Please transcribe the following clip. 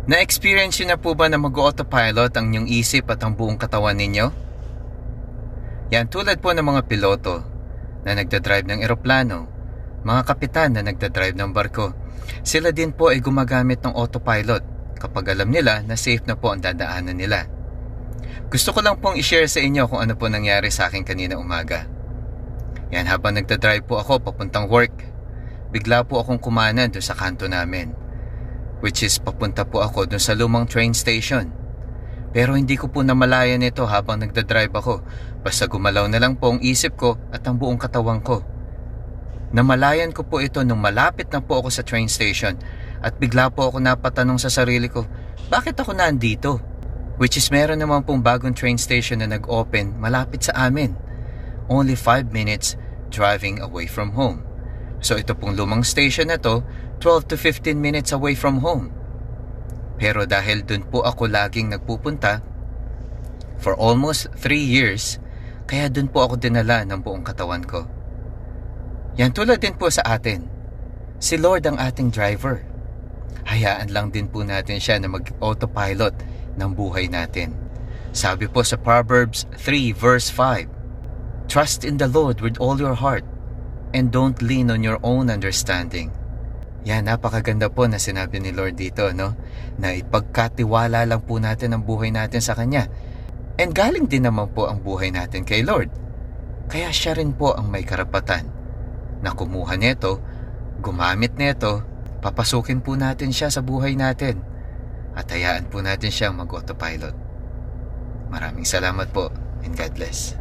Na-experience nyo na po ba na mag-autopilot ang inyong isip at ang buong katawan ninyo? Yan, tulad po ng mga piloto na nagdadrive ng eroplano, mga kapitan na nagdadrive ng barko. Sila din po ay gumagamit ng autopilot kapag alam nila na safe na po ang dadaanan nila. Gusto ko lang pong i-share sa inyo kung ano po nangyari sa akin kanina umaga. Yan, habang nagdadrive po ako papuntang work, bigla po akong kumana doon sa kanto namin, which is papunta po ako doon sa lumang train station. Pero hindi ko po namalayan ito habang nagdadrive ako, basta gumalaw na lang po ang isip ko at ang buong katawan ko. Namalayan ko po ito nung malapit na po ako sa train station at bigla po ako napatanong sa sarili ko, bakit ako nandito? Which is meron naman pong bagong train station na nag-open malapit sa amin. Only 5 minutes driving away from home. So ito pong lumang station na to, 12 to 15 minutes away from home. Pero dahil dun po ako laging nagpupunta for almost 3 years, kaya dun po ako dinala ng buong katawan ko. Yan, tulad din po sa atin. Si Lord ang ating driver. Hayaan lang din po natin siya na mag-autopilot ng buhay natin. Sabi po sa Proverbs 3 verse 5, "Trust in the Lord with all your heart and don't lean on your own understanding." Yan, napakaganda po na sinabi ni Lord dito, no? Na ipagkatiwala lang po natin ang buhay natin sa Kanya. And galing din naman po ang buhay natin kay Lord. Kaya siya rin po ang may karapatan na kumuha nito, gumamit nito, papasukin po natin siya sa buhay natin at hayaan po natin siyang mag-autopilot. Maraming salamat po and God bless.